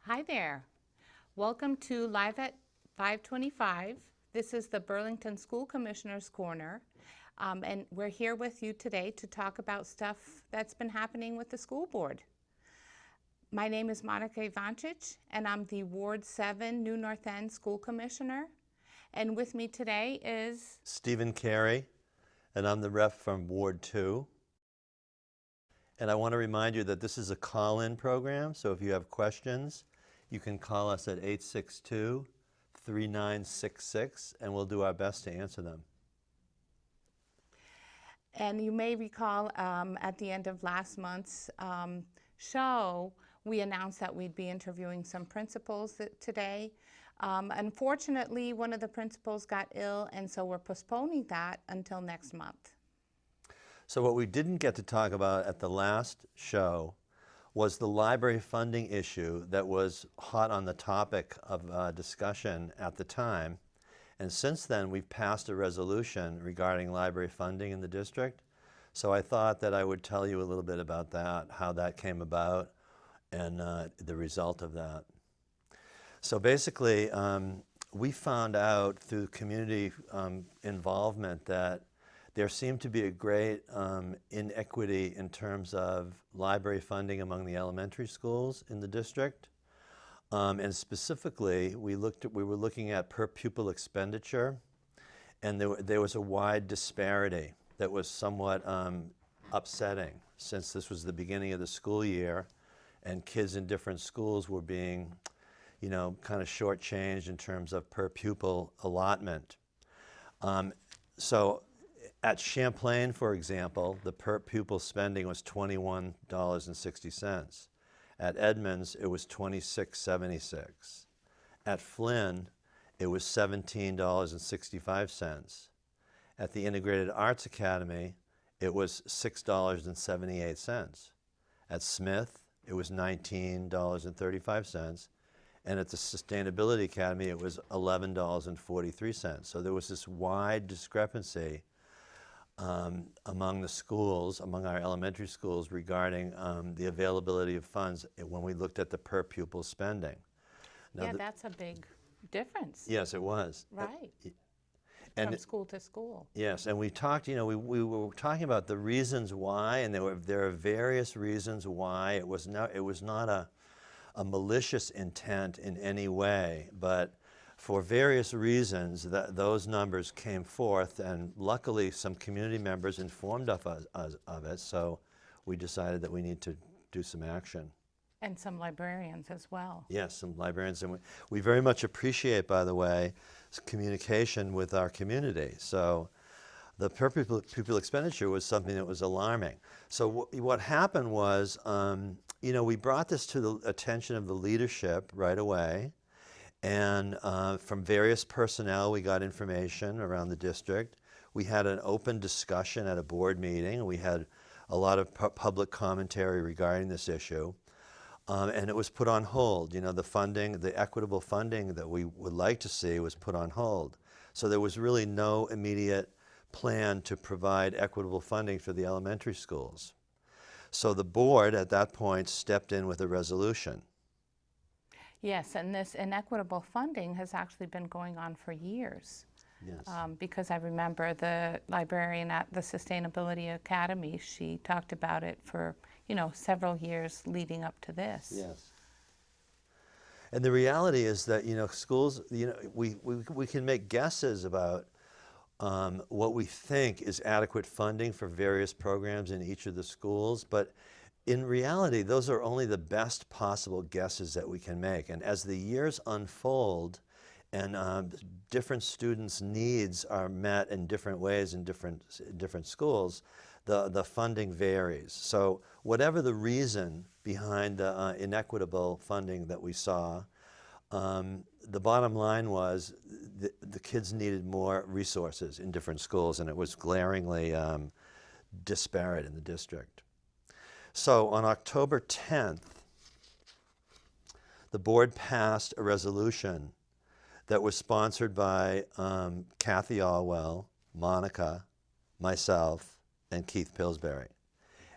Hi there. Welcome to Live at 525. This is the Burlington School Commissioner's Corner, and we're here with you today to talk about stuff that's been happening with the school board. My name is Monika Ivancic, and I'm the Ward 7 New North End School Commissioner. And with me today is Stephen Carey, and I'm the rep from Ward 2. And I want to remind you that this is a call-in program, so if you have questions, you can call us at 862-3966, and we'll do our best to answer them. And you may recall at the end of last month's show, we announced that we'd be interviewing some principals today. Unfortunately, one of the principals got ill, and so we're postponing that until next month. So what we didn't get to talk about at the last show was the library funding issue that was hot on the topic of discussion at the time. And since then, we've passed a resolution regarding library funding in the district. So I thought that I would tell you a little bit about that, how that came about, and the result of that. So basically, we found out through community involvement that there seemed to be a great inequity in terms of library funding among the elementary schools in the district. And specifically, we were looking at per pupil expenditure, and there was a wide disparity that was somewhat upsetting, since this was the beginning of the school year and kids in different schools were being, kind of shortchanged in terms of per pupil allotment. So at Champlain, for example, the per pupil spending was $21.60. At Edmonds, it was $26.76. At Flynn, it was $17.65. At the Integrated Arts Academy, it was $6.78. At Smith, it was $19.35. And at the Sustainability Academy, it was $11.43. So there was this wide discrepancy among the schools, among our elementary schools, regarding the availability of funds when we looked at the per pupil spending. Now that's a big difference. Yes, it was. Right. And from school to school. Yes, and we talked, we were talking about the reasons why, and there are various reasons why. It was not a malicious intent in any way, but for various reasons, those numbers came forth, and luckily some community members informed us of it, so we decided that we need to do some action. And some librarians as well. Yes, some librarians, and we very much appreciate, by the way, communication with our community. So the per pupil expenditure was something that was alarming. So what happened was, we brought this to the attention of the leadership right away. And from various personnel, we got information around the district. We had an open discussion at a board meeting, and we had a lot of public commentary regarding this issue. And it was put on hold. The funding, the equitable funding that we would like to see was put on hold. So there was really no immediate plan to provide equitable funding for the elementary schools. So the board at that point stepped in with a resolution. Yes, and this inequitable funding has actually been going on for years. Yes. Because I remember the librarian at the Sustainability Academy, she talked about it for, several years leading up to this. Yes. And the reality is that, schools, we can make guesses about what we think is adequate funding for various programs in each of the schools, but in reality, those are only the best possible guesses that we can make. And as the years unfold and different students' needs are met in different ways in different schools, the funding varies. So whatever the reason behind the inequitable funding that we saw, the bottom line was the kids needed more resources in different schools, and it was glaringly disparate in the district. So on October 10th, the board passed a resolution that was sponsored by Kathy Alwell, Monika, myself, and Keith Pillsbury.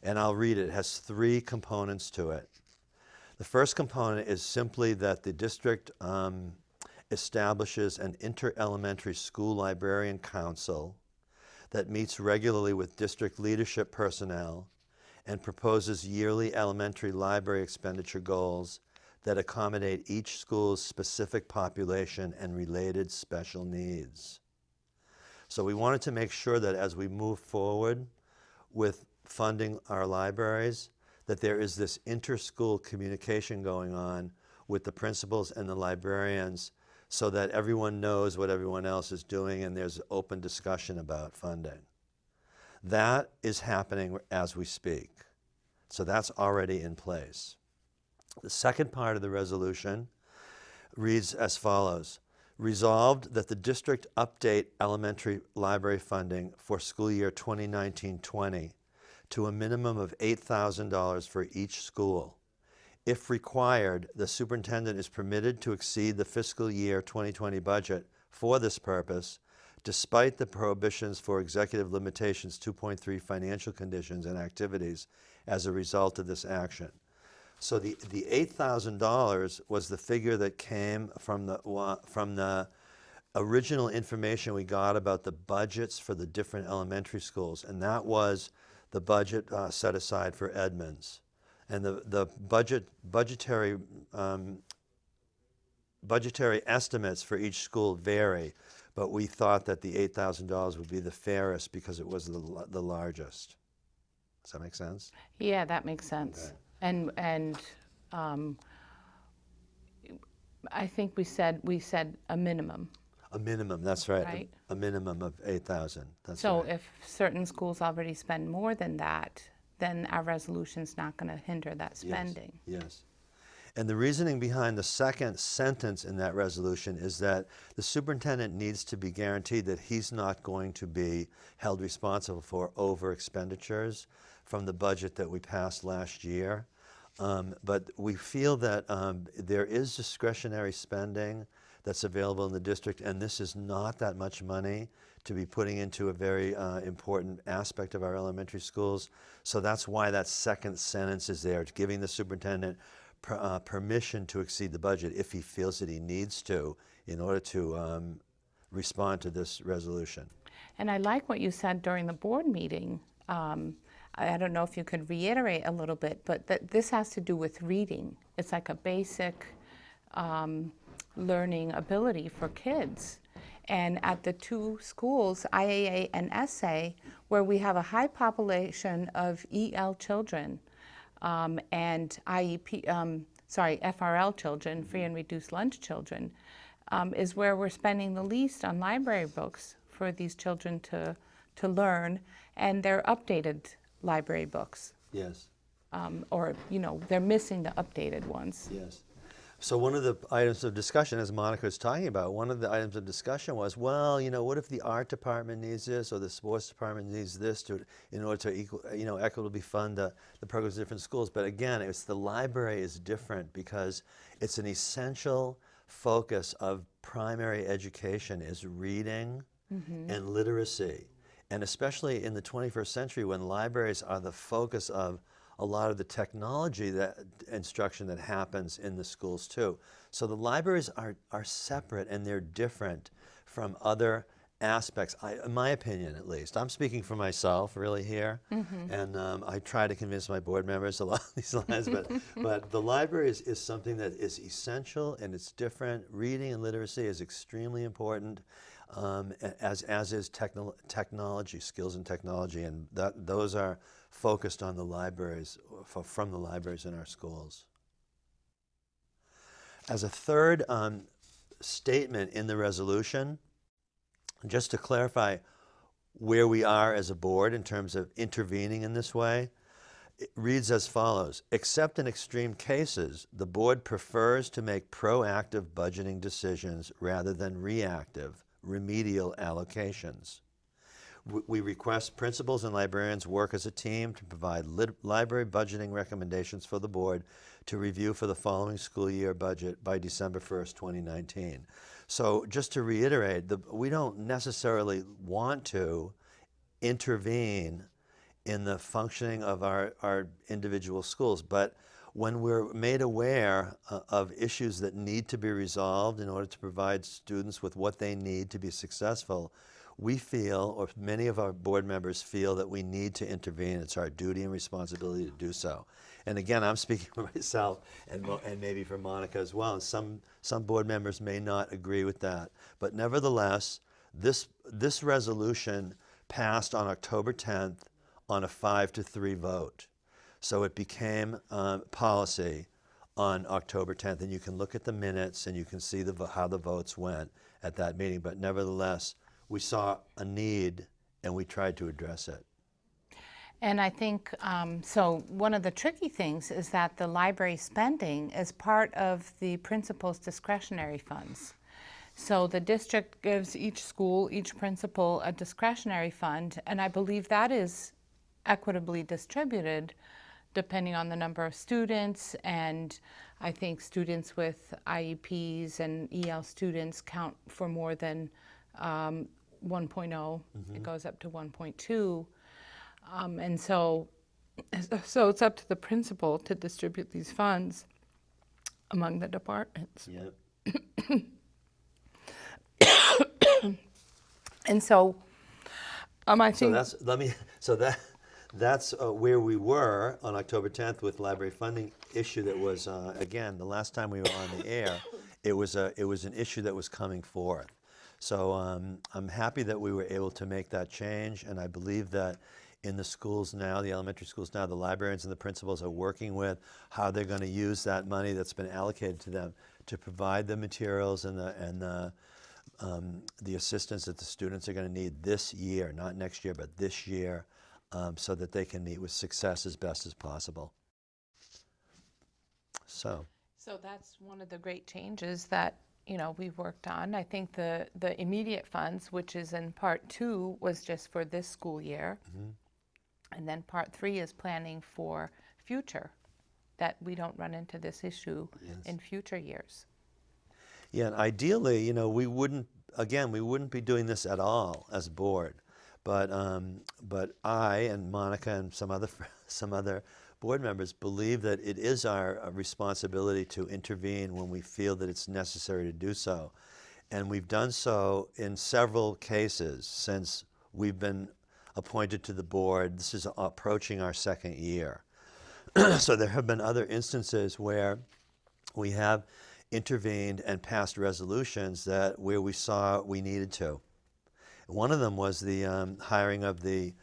And I'll read it. It has three components to it. The first component is simply that the district establishes an inter-elementary school librarian council that meets regularly with district leadership personnel and proposes yearly elementary library expenditure goals that accommodate each school's specific population and related special needs. So we wanted to make sure that as we move forward with funding our libraries, that there is this inter-school communication going on with the principals and the librarians so that everyone knows what everyone else is doing and there's open discussion about funding. That is happening as we speak. So that's already in place. The second part of the resolution reads as follows. Resolved that the district update elementary library funding for school year 2019-20 to a minimum of $8,000 for each school. If required, the superintendent is permitted to exceed the fiscal year 2020 budget for this purpose, despite the prohibitions for executive limitations 2.3 financial conditions and activities as a result of this action. So the $8,000 was the figure that came from the original information we got about the budgets for the different elementary schools, and that was the budget set aside for Edmonds. And the budgetary estimates for each school vary, but we thought that the $8,000 would be the fairest because it was the largest. Does that make sense? Yeah, that makes sense. Okay. And I think we said a minimum. A minimum, that's right. Right. A minimum of 8,000. That's So right. if certain schools already spend more than that, then our resolution's not going to hinder that spending. Yes. And the reasoning behind the second sentence in that resolution is that the superintendent needs to be guaranteed that he's not going to be held responsible for over expenditures from the budget that we passed last year. But we feel that there is discretionary spending that's available in the district, and this is not that much money to be putting into a very important aspect of our elementary schools. So that's why that second sentence is there, giving the superintendent permission to exceed the budget if he feels that he needs to in order to respond to this resolution. And I like what you said during the board meeting. I don't know if you could reiterate a little bit, but that this has to do with reading. It's like a basic learning ability for kids. And at the two schools, IAA and SA, where we have a high population of EL children and FRL children, free and reduced lunch children, is where we're spending the least on library books for these children to learn, and they're updated library books. Yes. Or, they're missing the updated ones. Yes. So one of the items of discussion, as Monika was talking about, one of the items of discussion was, well, what if the art department needs this or the sports department needs this in order to equitably fund the programs of different schools? But again, the library is different because it's an essential focus of primary education is reading and literacy. And especially in the 21st century when libraries are the focus of a lot of the technology instruction that happens in the schools too. So the libraries are separate and they're different from other aspects, in my opinion at least. I'm speaking for myself really here, and I try to convince my board members along these lines, but the library is something that is essential and it's different. Reading and literacy is extremely important, as is technology, skills in technology, and those are focused on the libraries, from the libraries in our schools. As a third statement in the resolution, just to clarify where we are as a board in terms of intervening in this way, it reads as follows. Except in extreme cases, the board prefers to make proactive budgeting decisions rather than reactive, remedial allocations. We request principals and librarians work as a team to provide library budgeting recommendations for the board to review for the following school year budget by December 1st, 2019. So just to reiterate, we don't necessarily want to intervene in the functioning of our individual schools, but when we're made aware of issues that need to be resolved in order to provide students with what they need to be successful, we feel, or many of our board members feel, that we need to intervene. It's our duty and responsibility to do so. And again, I'm speaking for myself and maybe for Monika as well. And some board members may not agree with that. But nevertheless, this resolution passed on October 10th on a 5-3 vote. So it became policy on October 10th, and you can look at the minutes and you can see how the votes went at that meeting. But nevertheless, we saw a need and we tried to address it. And I think, so one of the tricky things is that the library spending is part of the principal's discretionary funds. So the district gives each school, each principal, a discretionary fund, and I believe that is equitably distributed depending on the number of students, and I think students with IEPs and EL students count for more than 1.0. It goes up to 1.2. And so it's up to the principal to distribute these funds among the departments. Yep. And so I think that's where we were on October 10th with library funding issue. That was again, the last time we were on the air, it was an issue that was coming forth. So I'm happy that we were able to make that change, and I believe that in the schools now, the elementary schools now, the librarians and the principals are working with how they're going to use that money that's been allocated to them to provide the materials and the assistance that the students are going to need this year, not next year, but this year, so that they can meet with success as best as possible. So that's one of the great changes that we've worked on. I think the immediate funds, which is in part 2, was just for this school year. And then part 3 is planning for future, that we don't run into this issue in future years. Yeah, and ideally, we wouldn't be doing this at all as a board. But I and Monika and some other board members believe that it is our responsibility to intervene when we feel that it's necessary to do so. And we've done so in several cases since we've been appointed to the board. This is approaching our 2nd year. So there have been other instances where we have intervened and passed resolutions where we saw we needed to. One of them was the hiring of the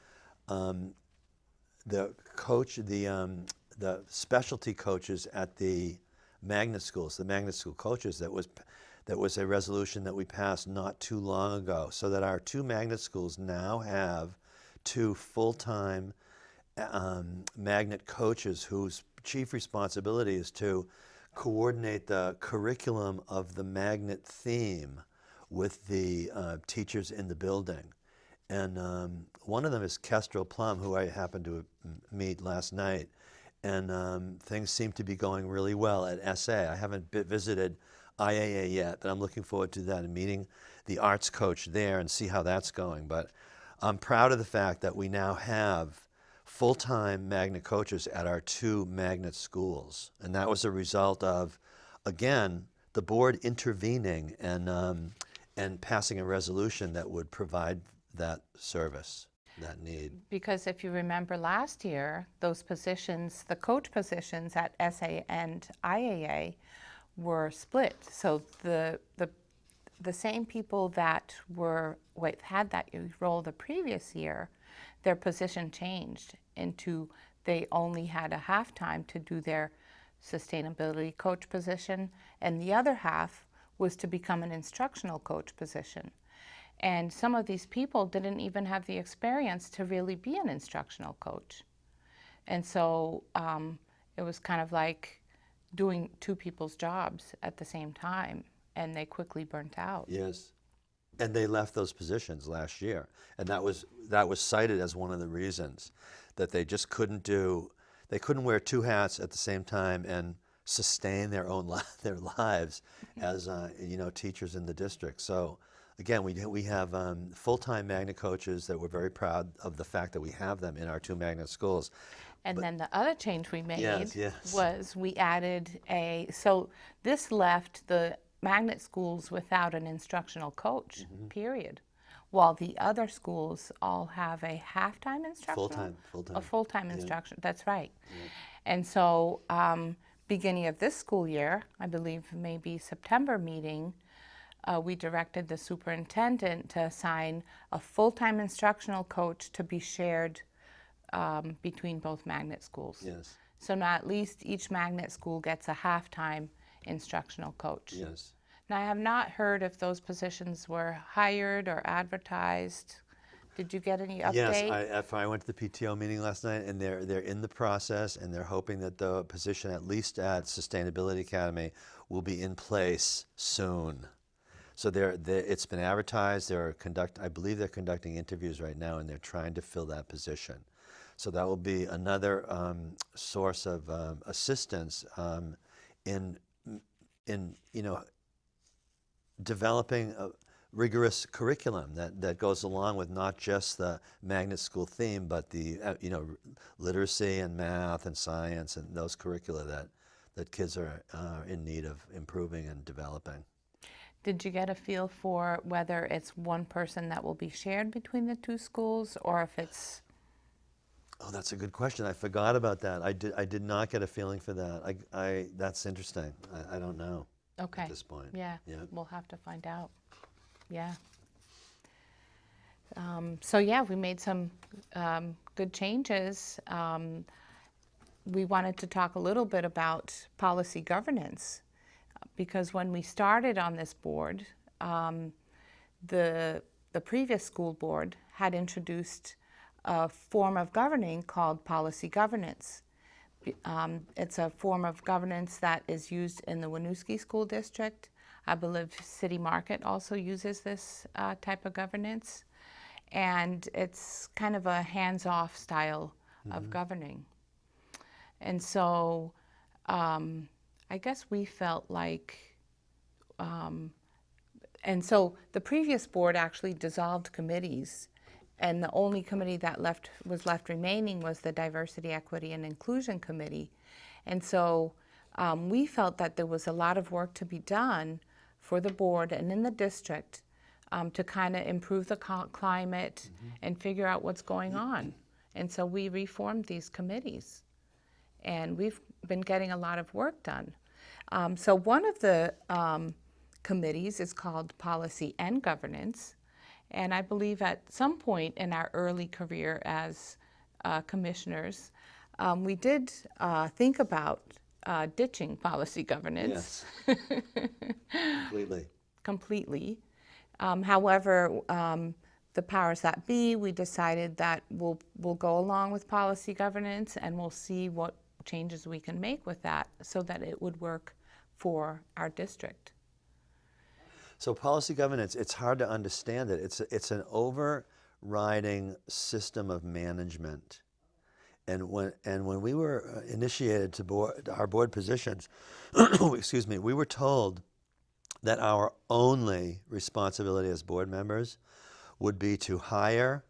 specialty coaches at the magnet schools, the magnet school coaches. That was a resolution that we passed not too long ago, so that our 2 magnet schools now have 2 full-time magnet coaches whose chief responsibility is to coordinate the curriculum of the magnet theme with the teachers in the building. And one of them is Kestrel Plum, who I happened to meet last night. And things seem to be going really well at SA. I haven't visited IAA yet, but I'm looking forward to that and meeting the arts coach there and see how that's going. But I'm proud of the fact that we now have full-time magnet coaches at our 2 magnet schools. And that was a result of, again, the board intervening and passing a resolution that would provide that service, that need. Because if you remember last year, those positions, the coach positions at SA and IAA were split. So the same people that had that role the previous year, their position changed into they only had a half time to do their sustainability coach position, and the other half was to become an instructional coach position. And some of these people didn't even have the experience to really be an instructional coach. And so it was kind of like doing 2 people's jobs at the same time, and they quickly burnt out. Yes. And they left those positions last year. And that was cited as one of the reasons that they just couldn't wear 2 hats at the same time and sustain their lives as teachers in the district. So again, we have full-time magnet coaches that we're very proud of the fact that we have them in our 2 magnet schools. And then the other change we made yes. was we added so this left the magnet schools without an instructional coach, period. While the other schools all have a half-time instructional? Full-time. A full-time instruction, that's right. And so beginning of this school year, I believe maybe September meeting, we directed the superintendent to assign a full-time instructional coach to be shared between both magnet schools. Yes. So now at least each magnet school gets a half-time instructional coach. Yes. Now, I have not heard if those positions were hired or advertised. Did you get any update? Yes, I went to the PTO meeting last night, and they're in the process, and they're hoping that the position, at least at Sustainability Academy, will be in place soon. So it's been advertised. I believe they're conducting interviews right now, and they're trying to fill that position. So that will be another source of assistance in developing a rigorous curriculum that goes along with not just the magnet school theme, but the literacy and math and science and those curricula that kids are in need of improving and developing. Did you get a feel for whether it's one person that will be shared between the two schools, or if it's... Oh, that's a good question. I forgot about that. I did not get a feeling for that. That's interesting. I don't know. Okay. At this point. Yeah, we'll have to find out. Yeah. So yeah, we made some good changes. We wanted to talk a little bit about policy governance, because when we started on this board, the previous school board had introduced a form of governing called policy governance. It's a form of governance that is used in the Winooski School District. I believe City Market also uses this type of governance. And it's kind of a hands-off style of governing. And so I guess we felt like, and so the previous board actually dissolved committees, and the only committee that was left remaining was the Diversity, Equity, and Inclusion Committee. And so we felt that there was a lot of work to be done for the board and in the district to kind of improve the climate and figure out what's going on. And so we reformed these committees, and we've been getting a lot of work done. So one of the committees is called Policy and Governance. And I believe at some point in our early career as commissioners, we did think about ditching policy governance. Yes. Completely. However, the powers that be, we decided that we'll go along with policy governance, and we'll see what changes we can make with that so that it would work for our district. So policy governance, it's hard to understand it. It's an overriding system of management. And when we were initiated to our board positions, excuse me, we were told that our only responsibility as board members would be to hire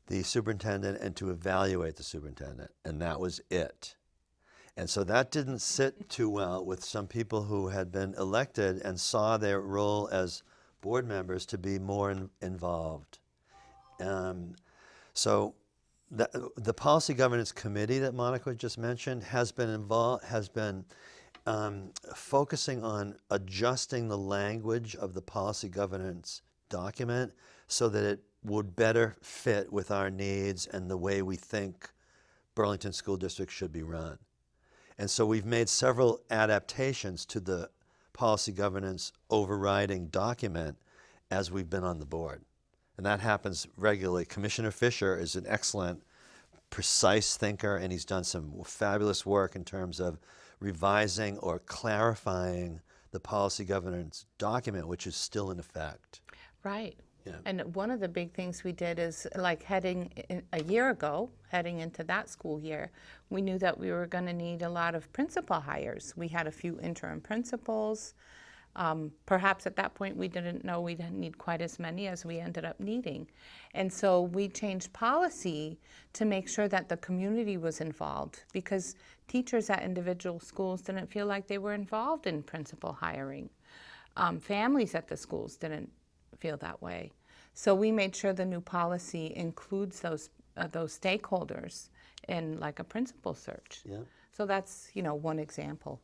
the superintendent and to evaluate the superintendent, and that was it. And so that didn't sit too well with some people who had been elected and saw their role as board members to be more involved. So the Policy Governance Committee that Monika just mentioned has been focusing on adjusting the language of the policy governance document so that it would better fit with our needs and the way we think Burlington School District should be run. And so we've made several adaptations to the policy governance overriding document as we've been on the board. And that happens regularly. Commissioner Fisher is an excellent, precise thinker, and he's done some fabulous work in terms of revising or clarifying the policy governance document, which is still in effect. Right. Yeah. And one of the big things we did is, like a year ago, heading into that school year, we knew that we were going to need a lot of principal hires. We had a few interim principals. Perhaps at that point we didn't know we didn't need quite as many as we ended up needing. And so we changed policy to make sure that the community was involved, because teachers at individual schools didn't feel like they were involved in principal hiring. Families at the schools didn't feel that way. So we made sure the new policy includes those stakeholders in like a principal search. Yeah. So that's, one example.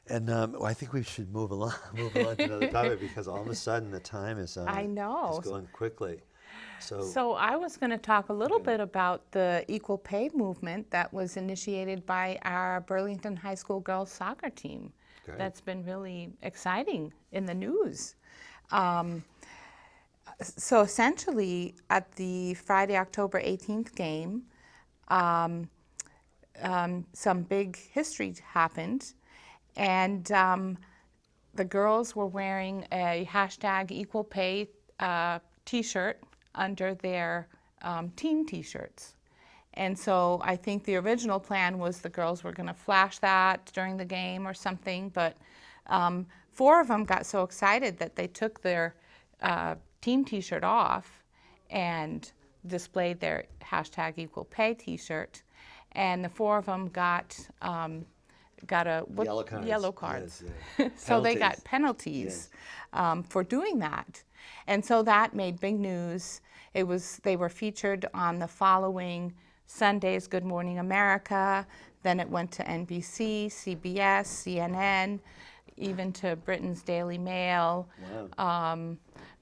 And I think we should move along to another topic, because all of a sudden the time is I know. is going quickly. So I was going to talk a little bit about the equal pay movement that was initiated by our Burlington High School girls soccer team. Great. That's been really exciting in the news. So essentially, at the Friday, October 18th game, some big history happened. And the girls were wearing a hashtag equal pay t-shirt under their team t-shirts. And so I think the original plan was the girls were going to flash that during the game or something, but 4 of them got so excited that they took their team t-shirt off and displayed their hashtag equal pay t-shirt. And the 4 of them got yellow cards. Yes, yeah. So they got penalties for doing that. And so that made big news. They were featured on the following Sunday's Good Morning America. Then it went to NBC, CBS, CNN, even to Britain's Daily Mail. Wow.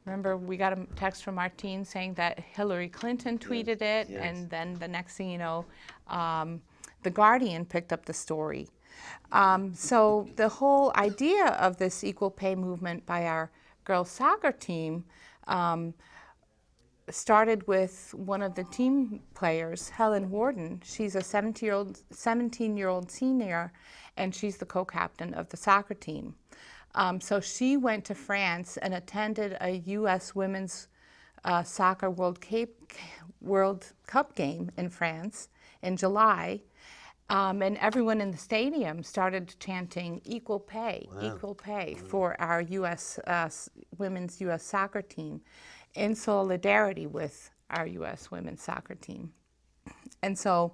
Remember, we got a text from Martine saying that Hillary Clinton tweeted it, yes. and then the next thing you know, The Guardian picked up the story. So the whole idea of this equal pay movement by our girls soccer team started with one of the team players, Helen Warden. She's a 17-year-old senior, and she's the co-captain of the soccer team. So she went to France and attended a U.S. Women's Soccer World Cup game in France in July. And everyone in the stadium started chanting equal pay, equal pay for our women's U.S. soccer team, in solidarity with our U.S. women's soccer team. And so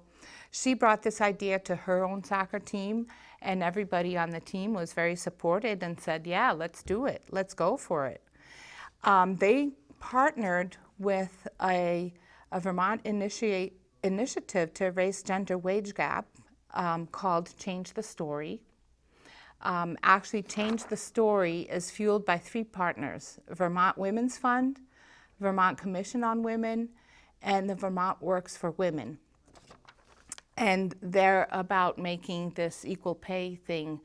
she brought this idea to her own soccer team, and everybody on the team was very supportive and said, yeah, let's do it. Let's go for it. They partnered with a Vermont initiative to erase gender wage gap called Change the Story. Actually, Change the Story is fueled by 3 partners: Vermont Women's Fund, Vermont Commission on Women, and the Vermont Works for Women. And they're about making this equal pay thing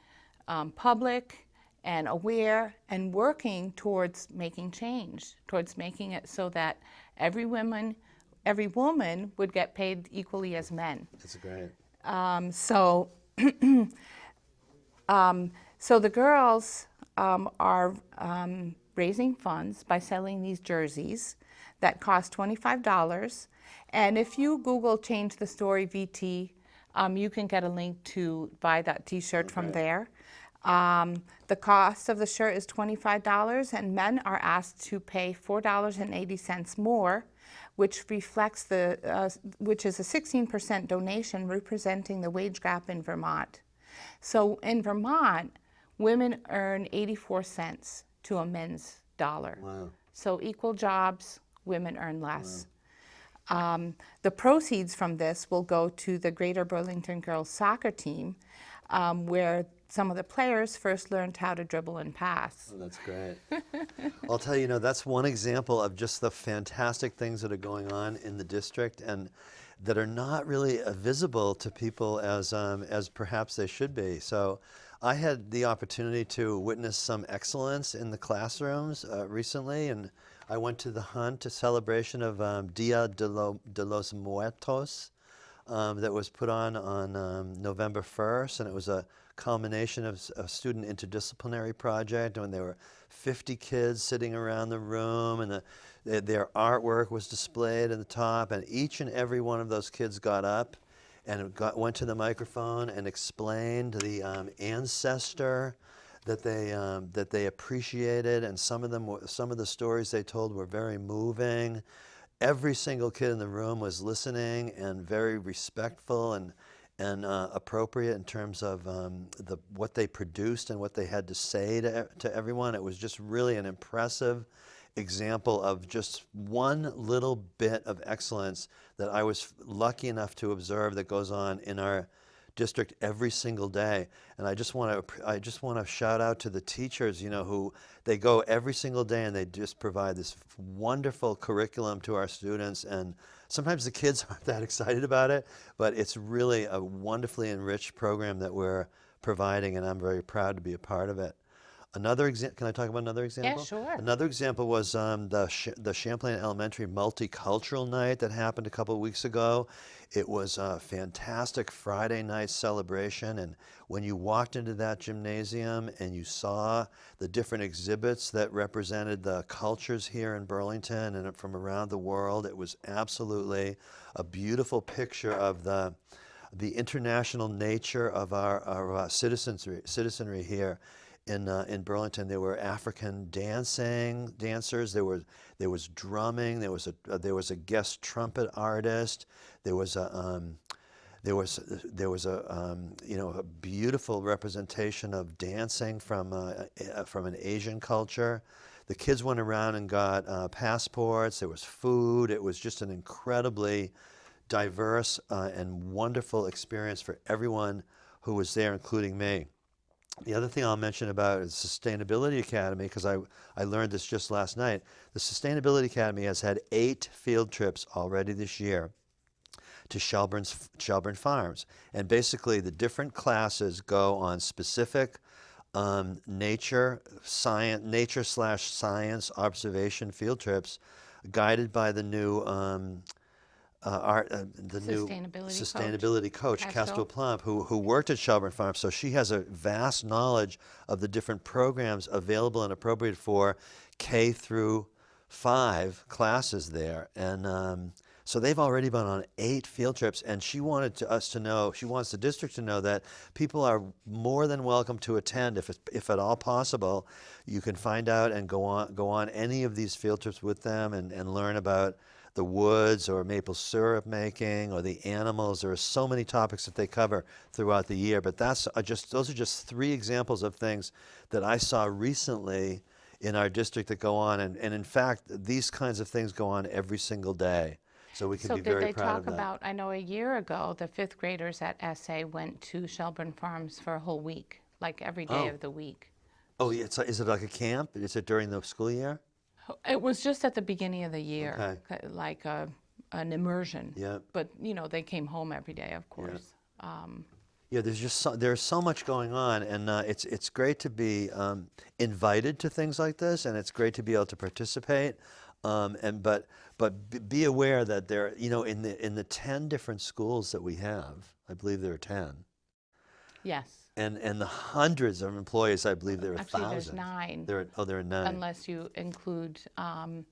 public and aware, and working towards making change, towards making it so that every woman would get paid equally as men. That's great. So the girls are raising funds by selling these jerseys that cost $25. And if you Google Change the Story VT, you can get a link to buy that t-shirt from there. The cost of the shirt is $25, and men are asked to pay $4.80 more, which reflects which is a 16% donation representing the wage gap in Vermont. So in Vermont, women earn 84 cents to a men's dollar. Wow. So equal jobs, women earn less. Wow. The proceeds from this will go to the Greater Burlington girls soccer team, where some of the players first learned how to dribble and pass. Oh, that's great. I'll tell you, that's one example of just the fantastic things that are going on in the district, and that are not really visible to people as perhaps they should be. So I had the opportunity to witness some excellence in the classrooms recently, and I went to the Hunt, a celebration of Dia de los Muertos that was put on November 1st, and it was a culmination of a student interdisciplinary project, and there were 50 kids sitting around the room, and their artwork was displayed at the top, and each and every one of those kids got up and went to the microphone and explained the ancestor that they appreciated, and some of the stories they told were very moving. Every single kid in the room was listening and very respectful and appropriate in terms of what they produced and what they had to say to everyone. It was just really an impressive example of just one little bit of excellence that I was lucky enough to observe that goes on in our district every single day. And I just want to shout out to the teachers, who they go every single day and they just provide this wonderful curriculum to our students. And sometimes the kids aren't that excited about it, but it's really a wonderfully enriched program that we're providing, and I'm very proud to be a part of it. Another example, can I talk about another example? Yeah, sure. Another example was the Champlain Elementary Multicultural Night that happened a couple of weeks ago. It was a fantastic Friday night celebration, and when you walked into that gymnasium and you saw the different exhibits that represented the cultures here in Burlington and from around the world, it was absolutely a beautiful picture of the international nature of our citizenry here. In Burlington, there were African dancers. There was drumming. There was a guest trumpet artist. There was a beautiful representation of dancing from an Asian culture. The kids went around and got passports. There was food. It was just an incredibly diverse and wonderful experience for everyone who was there, including me. The other thing I'll mention about is Sustainability Academy, because I learned this just last night. The Sustainability Academy has had 8 field trips already this year to Shelburne Farms. And basically the different classes go on specific nature/science observation field trips guided by the new sustainability coach, Kestrel Plump, who worked at Shelburne Farm. So she has a vast knowledge of the different programs available and appropriate for K through 5 classes there. And so they've already been on 8 field trips, and she wants the district to know that people are more than welcome to attend if at all possible. You can find out and go on any of these field trips with them and learn about the woods or maple syrup making or the animals. There are so many topics that they cover throughout the year, but those are just 3 examples of things that I saw recently in our district that go on, and in fact these kinds of things go on every single day, so we can be very proud of that. So did they talk about, I know a year ago the 5th graders at SA went to Shelburne Farms for a whole week, like every day of the week. Oh, is it like a camp? Is it during the school year? It was just at the beginning of the year, Okay. like an immersion. Yeah. But they came home every day, of course. Yeah, there's so much going on, and it's great to be invited to things like this, and it's great to be able to participate. But be aware that there, in the 10 different schools that we have, I believe there are 10. Yes. And the hundreds of employees, I believe there are Actually, thousands. there's 9. There are 9. Unless you include On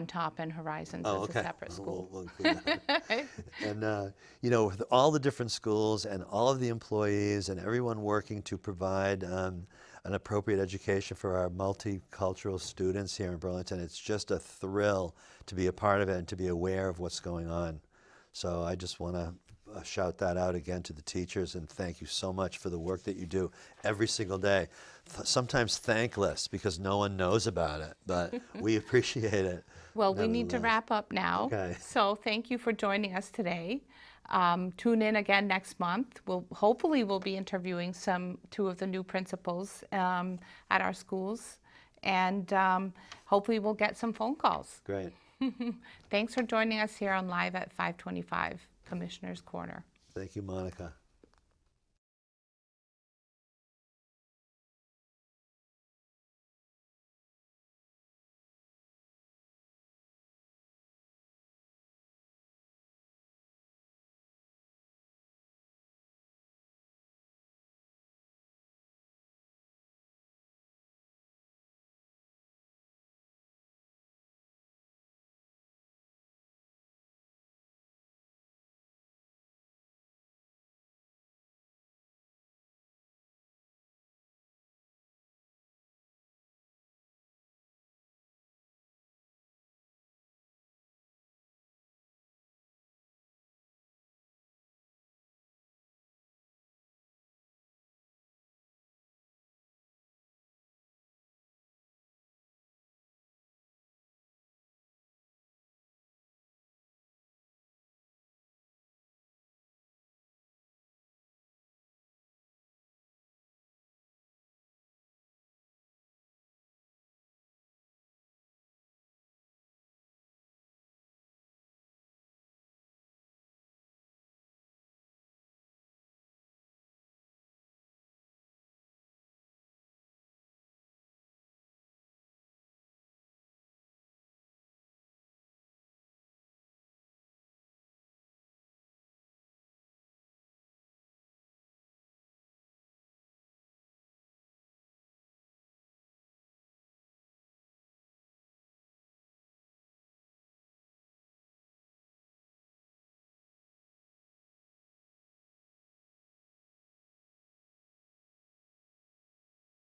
Top and Horizons as a separate school. We'll include that. And with all the different schools and all of the employees and everyone working to provide an appropriate education for our multicultural students here in Burlington, it's just a thrill to be a part of it and to be aware of what's going on. So I just want to shout that out again to the teachers, and thank you so much for the work that you do every single day. Sometimes thankless because no one knows about it, but we appreciate it. Well, we need to wrap up now. Okay. So thank you for joining us today. Tune in again next month. Hopefully we'll be interviewing 2 of the new principals at our schools, and hopefully we'll get some phone calls. Great. Thanks for joining us here on Live at 525, Commissioner's Corner. Thank you, Monika.